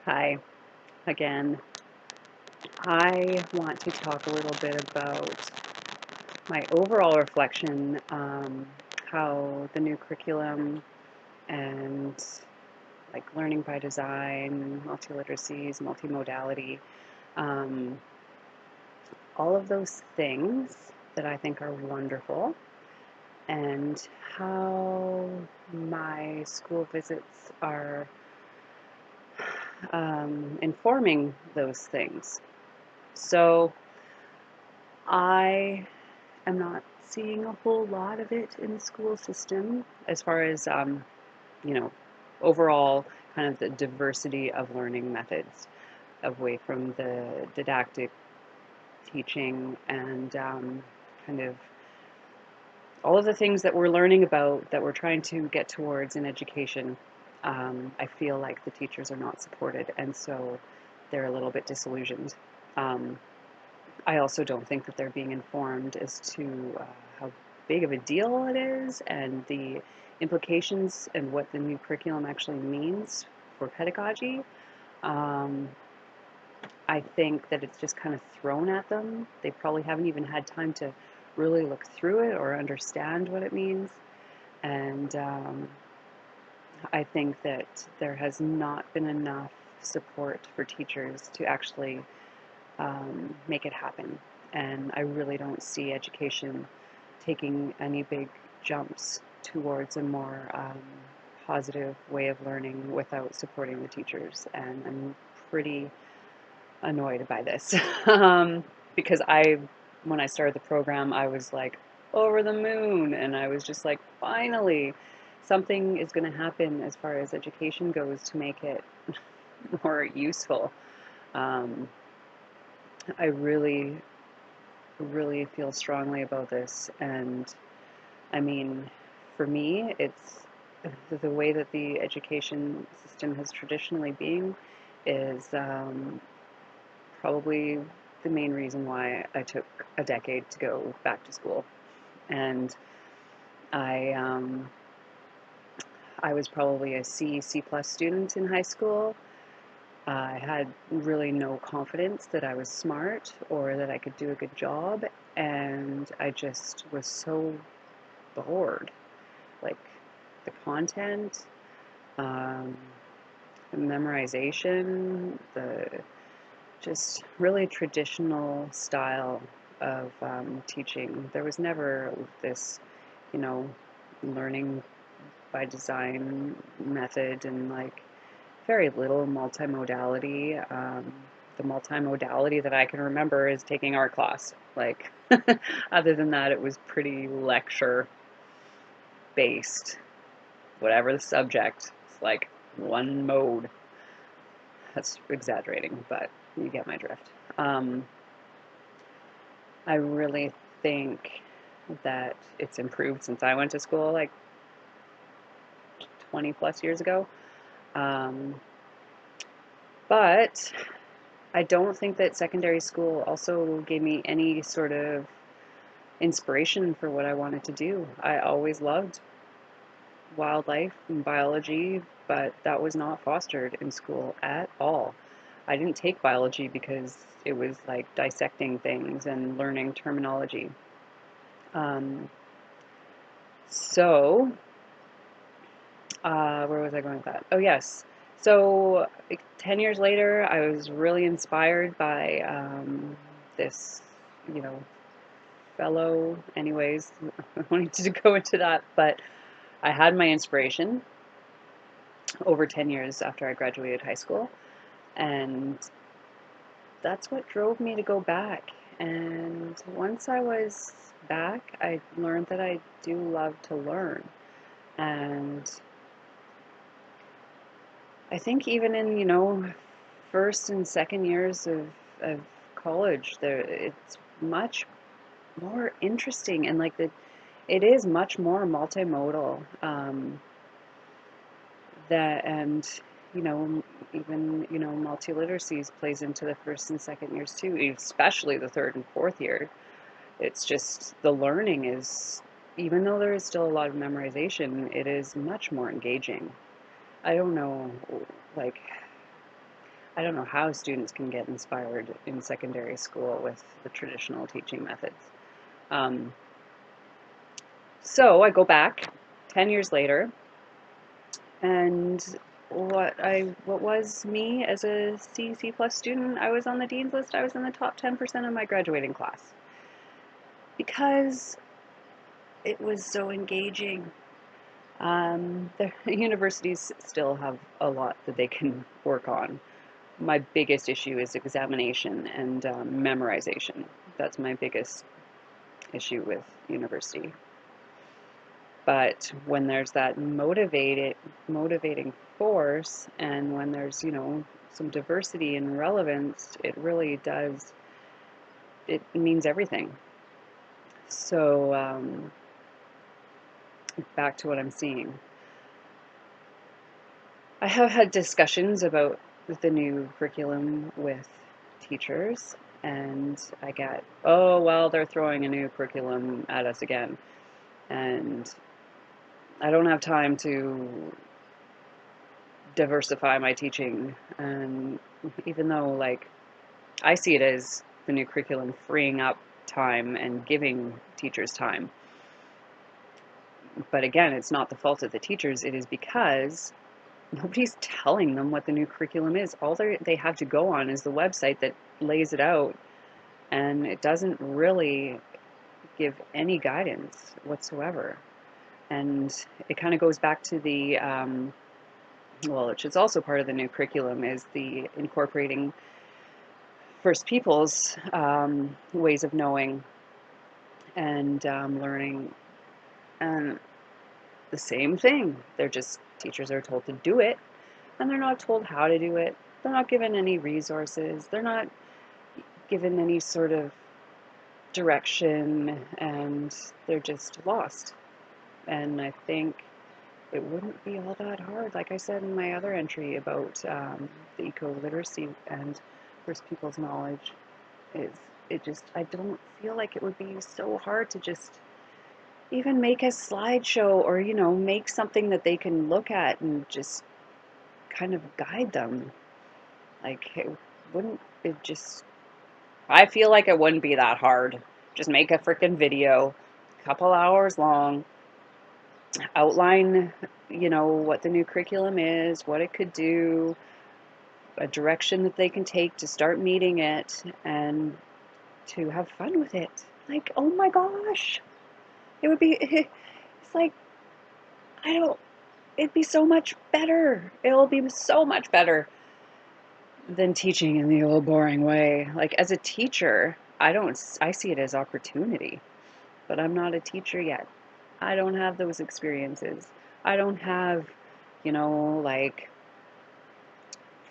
Hi again. I want to talk a little bit about my overall reflection, how the new curriculum and like learning by design, multiliteracies, multimodality, um, all of those things that I think are wonderful, and how my school visits are informing those things. So I am not seeing a whole lot of it in the school system as far as, you know, overall kind of the diversity of learning methods away from the didactic teaching and kind of all of the things that we're learning about that we're trying to get towards in education. I feel like the teachers are not supported, and so they're a little bit disillusioned. Um, I also don't think that they're being informed as to how big of a deal it is and the implications and what the new curriculum actually means for pedagogy. Um, I think that it's just kind of thrown at them. They probably haven't even had time to really look through it or understand what it means. And I think that there has not been enough support for teachers to actually make it happen. And I really don't see education taking any big jumps towards a more positive way of learning without supporting the teachers. And I'm pretty annoyed by this because when I started the program, I was like over the moon, and I was just like, finally, something is going to happen as far as education goes to make it more useful. Um, I really feel strongly about this. And I mean, for me, it's the way that the education system has traditionally been is probably the main reason why I took a decade to go back to school. And I, um, I was probably a C plus student in high school. I had really no confidence that I was smart or that I could do a good job, and I just was so bored. Like the content, um, the memorization, the just really traditional style of teaching. There was never this, you know, learning by design method, and like very little multimodality. The multimodality that I can remember is taking art class. Like, other than that, it was pretty lecture based. Whatever the subject, it's like one mode. That's exaggerating, but you get my drift. Um, I really think that it's improved since I went to school like 20 plus years ago. Um, but I don't think that secondary school also gave me any sort of inspiration for what I wanted to do. I always loved wildlife and biology, but that was not fostered in school at all. I didn't take biology because it was like dissecting things and learning terminology. Um, so, where was I going with that? Oh, yes. So, like, 10 years later, I was really inspired by this, you know, fellow, anyways, I don't need to go into that, but I had my inspiration over 10 years after I graduated high school, and that's what drove me to go back. And once I was back, I learned that I do love to learn. And I think even in, first and second years of college, it's much more interesting, and like it is much more multimodal. That and even multiliteracies plays into the first and second years too, especially the third and fourth year. It's just the learning is, even though there is still a lot of memorization, it is much more engaging. I don't know, like I don't know how students can get inspired in secondary school with the traditional teaching methods. Um, so I go back 10 years later, and what was me as a C plus student, I was on the dean's list. I was in the top 10% of my graduating class because it was so engaging. The universities still have a lot that they can work on. My biggest issue is examination and memorization. That's my biggest issue with university. But when there's that motivating force, and when there's, some diversity and relevance, it really does, it means everything. So back to what I'm seeing. I have had discussions about the new curriculum with teachers, and I get, oh, well, they're throwing a new curriculum at us again. And I don't have time to diversify my teaching. And even though, like, I see it as the new curriculum freeing up time and giving teachers time. But again, it's not the fault of the teachers. It is because nobody's telling them what the new curriculum is. All they have to go on is the website that lays it out, and it doesn't really give any guidance whatsoever. And it kind of goes back to the, well, which is also part of the new curriculum, is the incorporating First Peoples ways of knowing and learning. And the same thing. Teachers are told to do it, and they're not told how to do it. They're not given any resources. They're not given any sort of direction, and they're just lost. And I think it wouldn't be all that hard. Like I said in my other entry about the eco-literacy and First Peoples knowledge, I don't feel like it would be so hard to just even make a slideshow, or, make something that they can look at and just kind of guide them. Like, I feel like it wouldn't be that hard. Just make a freaking video, a couple hours long, outline, what the new curriculum is, what it could do, a direction that they can take to start meeting it, and to have fun with it. Like, oh my gosh, it would be, it's like, it'd be so much better. It'll be so much better than teaching in the old boring way. Like, as a teacher, I see it as opportunity, but I'm not a teacher yet. I don't have those experiences. I don't have, like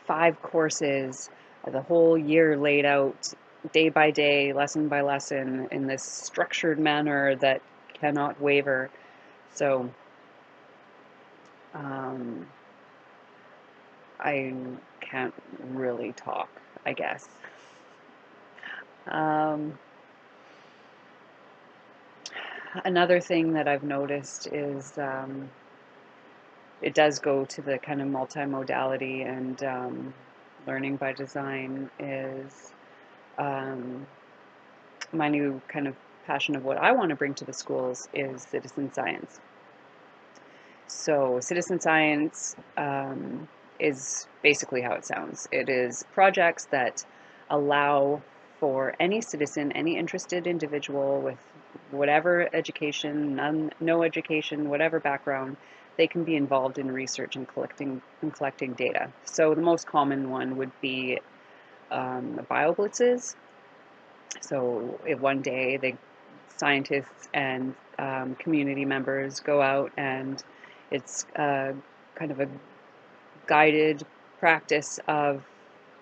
5 courses, the whole year laid out day by day, lesson by lesson, in this structured manner that cannot waver. So I can't really talk, I guess. Another thing that I've noticed is it does go to the kind of multimodality and learning by design is my new kind of passion of what I want to bring to the schools is citizen science. So citizen science is basically how it sounds. It is projects that allow for any citizen, any interested individual with whatever education, no education, whatever background, they can be involved in research and collecting data. So the most common one would be bioblitzes. So if one day scientists and community members go out, and it's kind of a guided practice of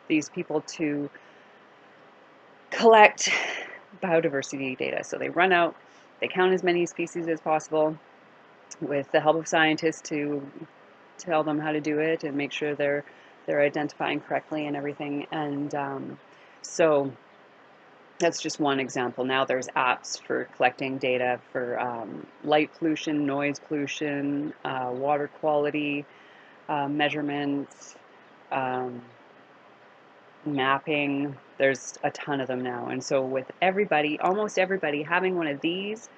these people to collect biodiversity data. So they run out, they count as many species as possible with the help of scientists to tell them how to do it and make sure they're identifying correctly and everything. And so that's just one example. Now there's apps for collecting data for light pollution, noise pollution, water quality measurements, mapping. There's a ton of them now. And so with everybody, almost everybody having one of these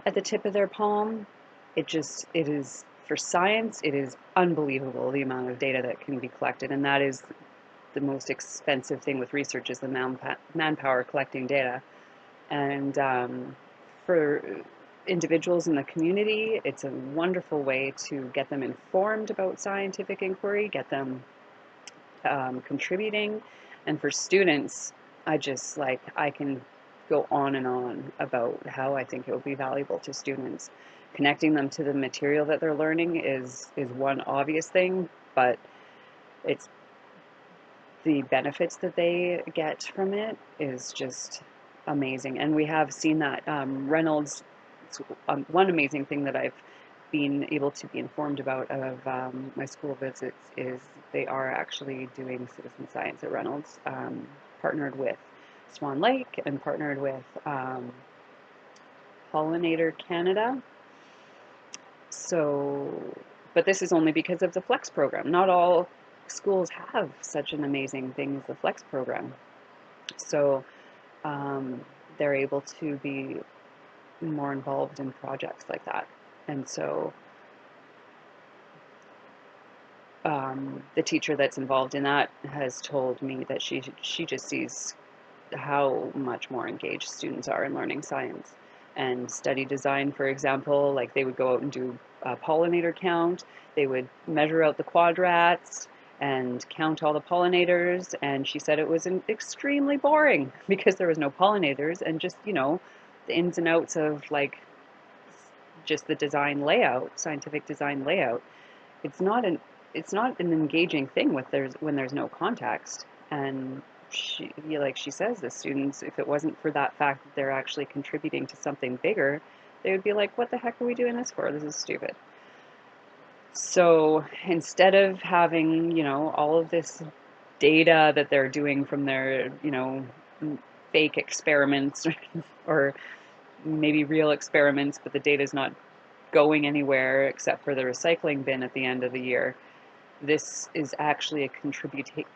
at the tip of their palm, it is, for science, it is unbelievable the amount of data that can be collected. And that is the most expensive thing with research, is the manpower collecting data. And for individuals in the community, it's a wonderful way to get them informed about scientific inquiry, get them contributing. And for students, I can go on and on about how I think it will be valuable to students. Connecting them to the material that they're learning is one obvious thing, but it's the benefits that they get from it is just amazing. And we have seen that Reynolds, one amazing thing that I've been able to be informed about of my school visits is they are actually doing citizen science at Reynolds, partnered with Swan Lake and partnered with Pollinator Canada. So, but this is only because of the Flex program. Not all schools have such an amazing thing as the Flex program. So they're able to be more involved in projects like that. And so the teacher that's involved in that has told me that she just sees how much more engaged students are in learning science. And study design, for example, like they would go out and do a pollinator count, they would measure out the quadrats and count all the pollinators, and she said it was extremely boring because there was no pollinators, and just, you know, the ins and outs of like just the design layout, scientific design layout. It's not an engaging thing when there's no context. And like she says, the students, if it wasn't for that fact that they're actually contributing to something bigger, they would be like, what the heck are we doing this for? This is stupid. So instead of having, you know, all of this data that they're doing from their, you know, fake experiments or maybe real experiments, but the data is not going anywhere except for the recycling bin at the end of the year, this is actually a contribution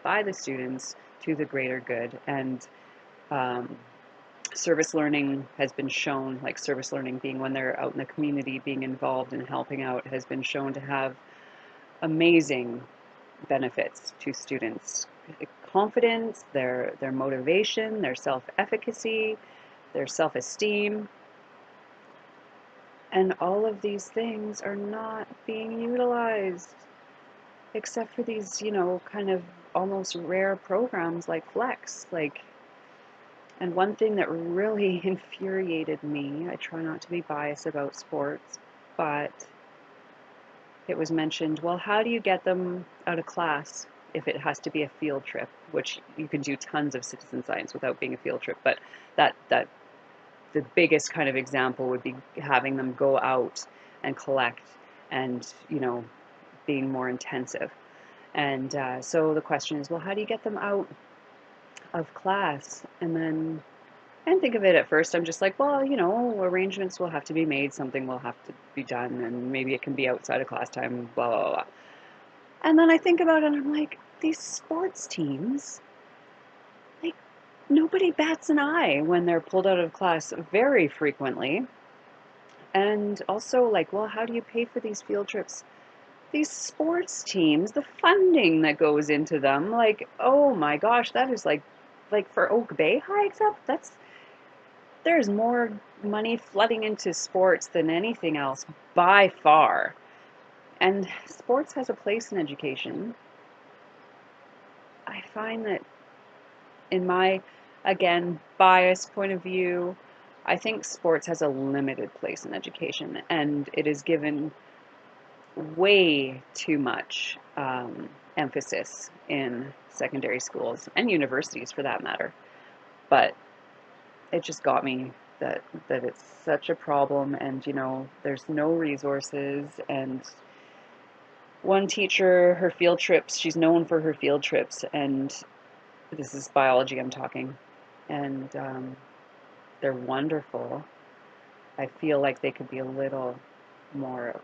by the students to the greater good. And service learning has been shown, like service learning being when they're out in the community being involved and helping out, has been shown to have amazing benefits to students. Confidence, their motivation, their self-efficacy, their self-esteem. And all of these things are not being utilized, except for these, you know, kind of almost rare programs like Flex. Like, and one thing that really infuriated me, I try not to be biased about sports, but it was mentioned, well, how do you get them out of class if it has to be a field trip, which you can do tons of citizen science without being a field trip, but that the biggest kind of example would be having them go out and collect and, you know, being more intensive. And so the question is, well, how do you get them out of class? And think of it at first, I'm just like, well, you know, arrangements will have to be made, something will have to be done, and maybe it can be outside of class time, blah, blah, blah. And then I think about it and I'm like, these sports teams, like, nobody bats an eye when they're pulled out of class very frequently. And also, like, well, how do you pay for these field trips? These sports teams, the funding that goes into them, like, oh my gosh, that is like for Oak Bay hikes up, there's more money flooding into sports than anything else by far. And sports has a place in education. I find that in my, again, biased point of view, I think sports has a limited place in education, and it is given way too much emphasis in secondary schools and universities for that matter. But it just got me that it's such a problem, and, you know, there's no resources. And one teacher, her field trips, she's known for her field trips, and this is biology I'm talking, and they're wonderful. I feel like they could be a little more,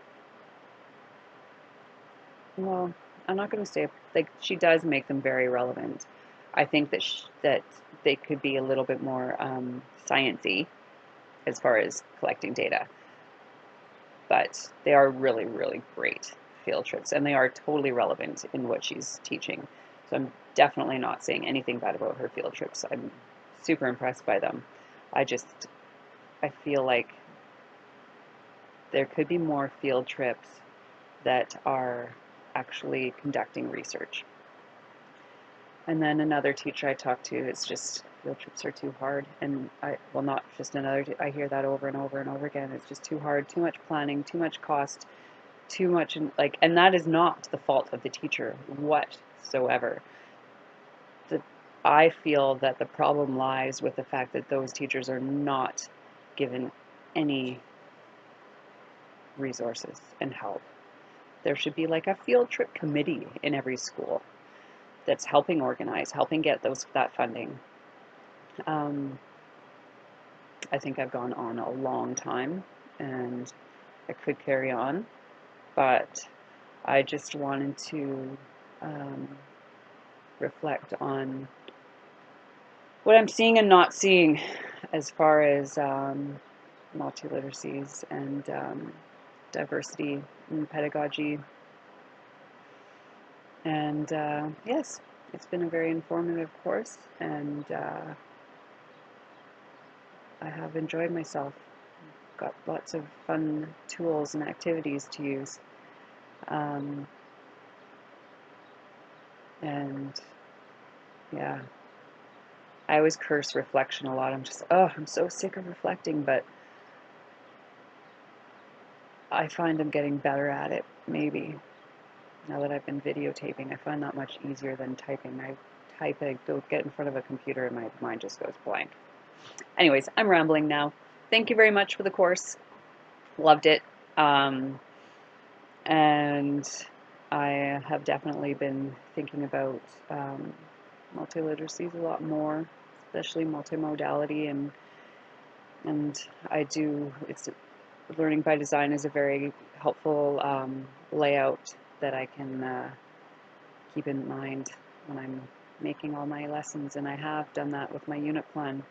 well, I'm not going to say, like, she does make them very relevant. I think that that they could be a little bit more sciencey as far as collecting data, but they are really, really great field trips, and they are totally relevant in what she's teaching. So I'm definitely not saying anything bad about her field trips. I'm super impressed by them. I feel like there could be more field trips that are actually conducting research. And then another teacher I talked to, it's just field trips are too hard. And well, not just another, I hear that over and over and over again. It's just too hard, too much planning, too much cost, too much, and that is not the fault of the teacher whatsoever. I feel that the problem lies with the fact that those teachers are not given any resources and help. There should be like a field trip committee in every school that's helping organize, helping get that funding. I think I've gone on a long time, and I could carry on, but I just wanted to reflect on what I'm seeing and not seeing as far as multiliteracies and diversity in pedagogy. And yes, it's been a very informative course, and I have enjoyed myself. Got lots of fun tools and activities to use. And yeah, I always curse reflection a lot. I'm so sick of reflecting, but I find I'm getting better at it, maybe. Now that I've been videotaping, I find that much easier than typing. I go get in front of a computer and my mind just goes blank. Anyways, I'm rambling now. Thank you very much for the course. Loved it. And I have definitely been thinking about multiliteracies a lot more, especially multimodality, and learning by design is a very helpful layout that I can keep in mind when I'm making all my lessons, and I have done that with my unit plan.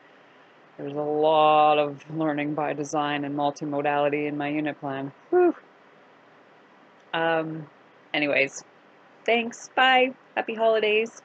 There's a lot of learning by design and multimodality in my unit plan. Whew. Anyways, thanks. Bye. Happy holidays.